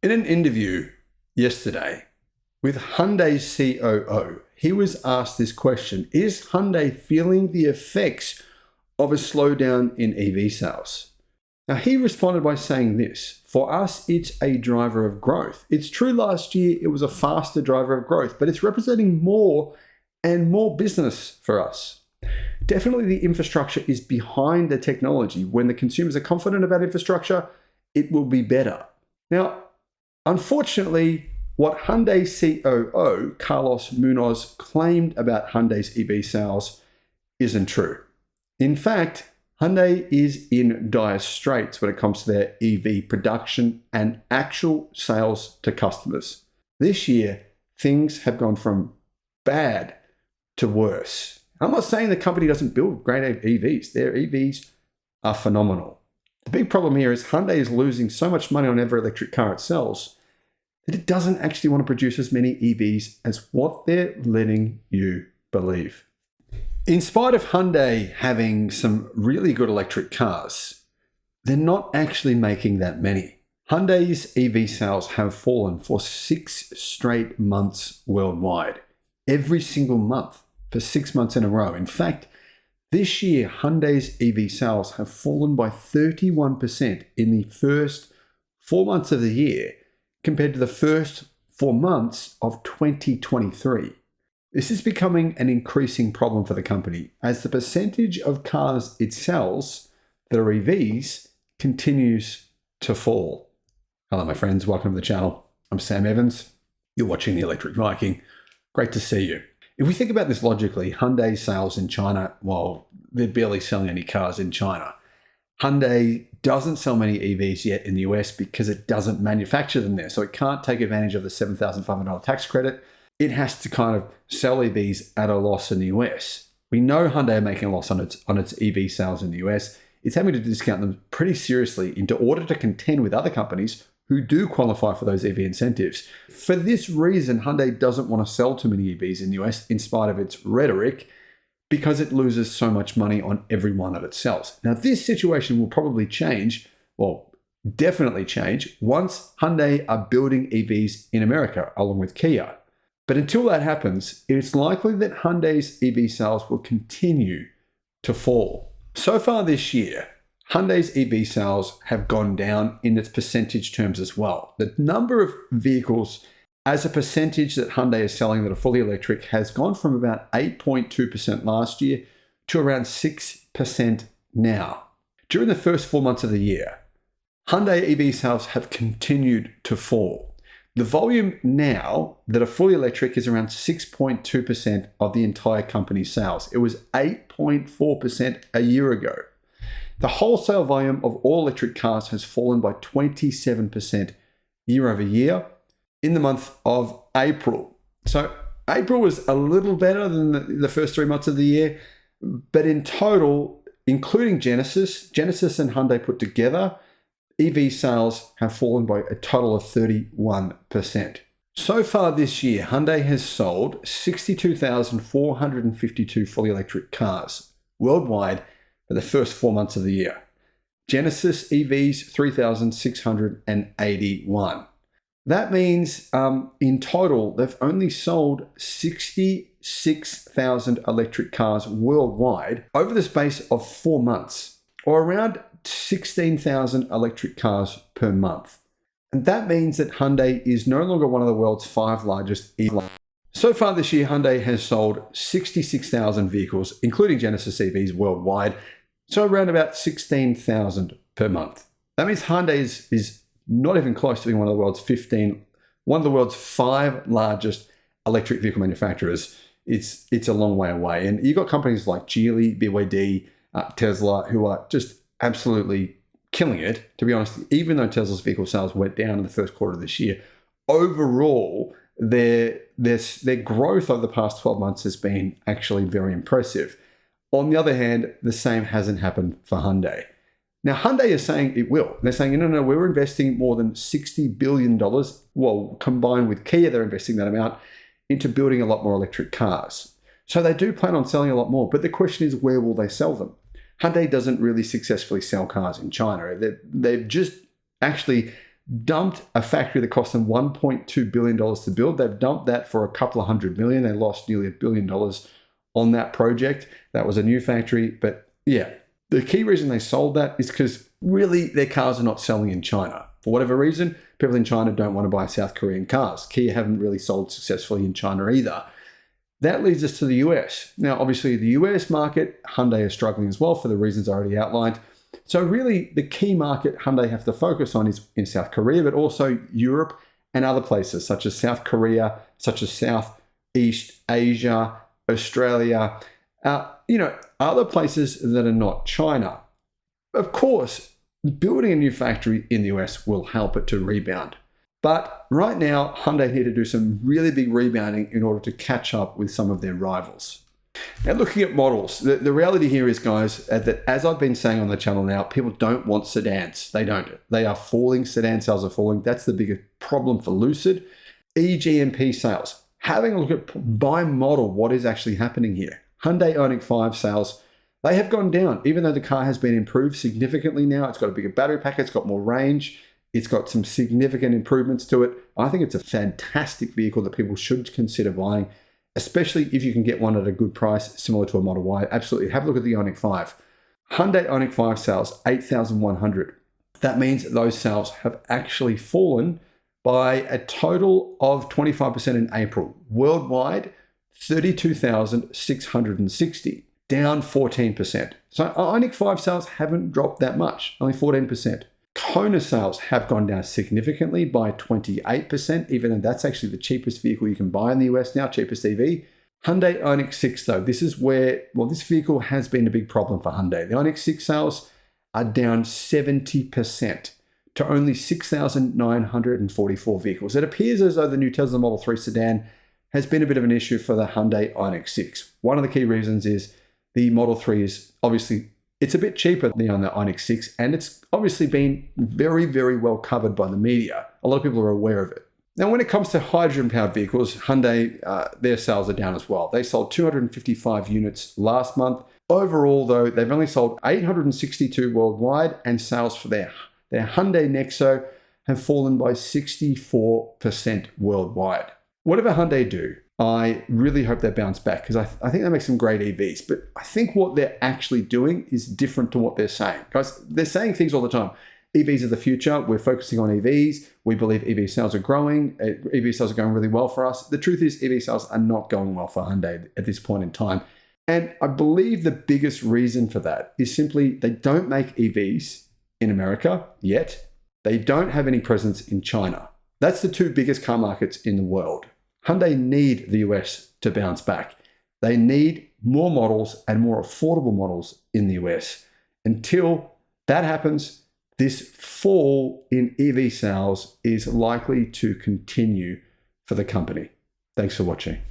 In an interview yesterday with Hyundai's COO, he was asked this question: is Hyundai feeling the effects of a slowdown in EV sales? Now, he responded by saying this: for us, it's a driver of growth. It's true last year it was a faster driver of growth, but it's representing more and more business for us. Definitely the infrastructure is behind the technology. When the consumers are confident about infrastructure, it will be better. Now, unfortunately, what Hyundai's COO, Carlos Munoz, claimed about Hyundai's EV sales isn't true. In fact, Hyundai is in dire straits when it comes to their EV production and actual sales to customers. This year, things have gone from bad to worse. I'm not saying the company doesn't build great EVs. Their EVs are phenomenal. The big problem here is Hyundai is losing so much money on every electric car it sells that it doesn't actually want to produce as many EVs as what they're letting you believe. In spite of Hyundai having some really good electric cars, they're not actually making that many. Hyundai's EV sales have fallen for 6 straight months worldwide, every single month for 6 months in a row. In fact, this year, Hyundai's EV sales have fallen by 31% in the first 4 months of the year compared to the first 4 months of 2023. This is becoming an increasing problem for the company as the percentage of cars it sells that are EVs continues to fall. Hello, my friends. Welcome to the channel. I'm Sam Evans. You're watching the Electric Viking. Great to see you. If we think about this logically, Hyundai sales in China, well, they're barely selling any cars in China. Hyundai doesn't sell many EVs yet in the US because it doesn't manufacture them there. So it can't take advantage of the $7,500 tax credit. It has to kind of sell EVs at a loss in the US. We know Hyundai are making a loss on its EV sales in the US. It's having to discount them pretty seriously in order to contend with other companies who do qualify for those EV incentives. For this reason, Hyundai doesn't want to sell too many EVs in the US in spite of its rhetoric, because it loses so much money on every one that it sells. Now, this situation will probably change, well, definitely change, once Hyundai are building EVs in America along with Kia. But until that happens, it's likely that Hyundai's EV sales will continue to fall. So far this year, Hyundai's EV sales have gone down in its percentage terms as well. The number of vehicles as a percentage that Hyundai is selling that are fully electric has gone from about 8.2% last year to around 6% now. During the first 4 months of the year, Hyundai EV sales have continued to fall. The volume now that are fully electric is around 6.2% of the entire company's sales. It was 8.4% a year ago. The wholesale volume of all electric cars has fallen by 27% year over year in the month of April. So April was a little better than the first 3 months of the year, but in total, including Genesis and Hyundai put together, EV sales have fallen by a total of 31%. So far this year, Hyundai has sold 62,452 fully electric cars worldwide for the first 4 months of the year. Genesis EVs, 3,681. That means in total, they've only sold 66,000 electric cars worldwide over the space of 4 months, or around 16,000 electric cars per month. And that means that Hyundai is no longer one of the world's 5 largest EV. So far this year, Hyundai has sold 66,000 vehicles, including Genesis EVs worldwide, so around about 16,000 per month. That means Hyundai is not even close to being one of the world's 5 largest electric vehicle manufacturers. It's a long way away. And you've got companies like Geely, BYD, Tesla, who are just absolutely killing it. To be honest, even though Tesla's vehicle sales went down in the first quarter of this year, overall, their growth over the past 12 months has been actually very impressive. On the other hand, the same hasn't happened for Hyundai. Now, Hyundai is saying it will. They're saying, no, we're investing more than $60 billion. Well, combined with Kia, they're investing that amount into building a lot more electric cars. So they do plan on selling a lot more. But the question is, where will they sell them? Hyundai doesn't really successfully sell cars in China. They've just actually dumped a factory that cost them $1.2 billion to build. They've dumped that for a couple of $100 million. They lost nearly $1 billion on that project. That was a new factory. But yeah, the key reason they sold that is because really their cars are not selling in China. For whatever reason, people in China don't want to buy South Korean cars. Kia haven't really sold successfully in China either. That leads us to the US. Now, obviously, the US market, Hyundai is struggling as well for the reasons I already outlined. So really, the key market Hyundai have to focus on is in South Korea, but also Europe and other places such as South Korea, such as Southeast Asia, Australia, other places that are not China. Of course, building a new factory in the US will help it to rebound. But right now, Hyundai need to do some really big rebounding in order to catch up with some of their rivals. Now, looking at models, the reality here is, guys, that as I've been saying on the channel now, people don't want sedans. They don't. They are falling. Sedan sales are falling. That's the biggest problem for Lucid. EGMP sales. Having a look at by model, what is actually happening here. Hyundai Ioniq 5 sales, they have gone down, even though the car has been improved significantly now. It's got a bigger battery pack. It's got more range. It's got some significant improvements to it. I think it's a fantastic vehicle that people should consider buying, especially if you can get one at a good price, similar to a Model Y. Absolutely. Have a look at the Ioniq 5. Hyundai Ioniq 5 sales, 8,100. That means those sales have actually fallen by a total of 25% in April. Worldwide, 32,660, down 14%. So Ioniq 5 sales haven't dropped that much, only 14%. Kona sales have gone down significantly by 28%, even though that's actually the cheapest vehicle you can buy in the US now, cheapest EV. Hyundai Ioniq 6 though, this is where, this vehicle has been a big problem for Hyundai. The Ioniq 6 sales are down 70% to only 6,944 vehicles. It appears as though the new Tesla Model 3 sedan has been a bit of an issue for the Hyundai Ioniq 6. One of the key reasons is the Model 3 is obviously, it's a bit cheaper than the Ioniq 6, and it's obviously been very, very well covered by the media. A lot of people are aware of it. Now, when it comes to hydrogen-powered vehicles, Hyundai, their sales are down as well. They sold 255 units last month. Overall, though, they've only sold 862 worldwide, and sales for their Hyundai Nexo have fallen by 64% worldwide. Whatever Hyundai do, I really hope they bounce back because I think they make some great EVs. But I think what they're actually doing is different to what they're saying. Guys, they're saying things all the time. EVs are the future. We're focusing on EVs. We believe EV sales are growing. EV sales are going really well for us. The truth is EV sales are not going well for Hyundai at this point in time. And I believe the biggest reason for that is simply they don't make EVs in America yet. They don't have any presence in China. That's the two biggest car markets in the world. Hyundai need the US to bounce back. They need more models and more affordable models in the US. Until that happens, this fall in EV sales is likely to continue for the company. Thanks for watching.